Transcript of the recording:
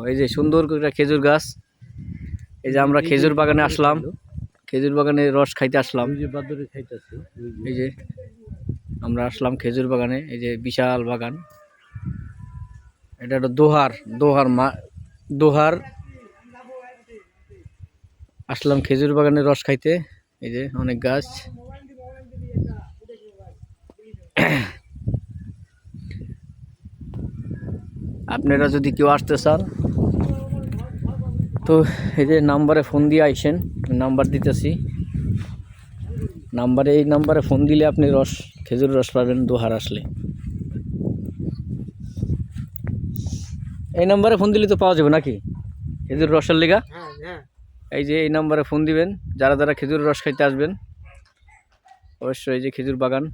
এই যে সুন্দর করে খেজুর গাছ, এই যে আমরা খেজুর বাগানে আসলাম, খেজুর বাগানে রস খাইতে আসলাম। এই যে আমরা আসলাম খেজুর বাগানে, এই যে বিশাল বাগান, এটা একটা দোহার আসলাম খেজুর বাগানে রস খাইতে। এই যে অনেক গাছ, আপনারা যদি কেউ আসতে চান তো এই যে নাম্বারে ফোন দিয়ে আইসেন, নাম্বার দিতেছি, এই নাম্বারে ফোন দিলে আপনি খেজুর রস পাবেন দোহার আসলে। এই নাম্বারে ফোন দিলে তো পাওয়া যাবে নাকি খেজুর রসের লিগা? এই যে এই নাম্বারে ফোন দিবেন যারা যারা খেজুর রস খাইতে আসবেন। অবশ্যই এই যে খেজুর বাগান।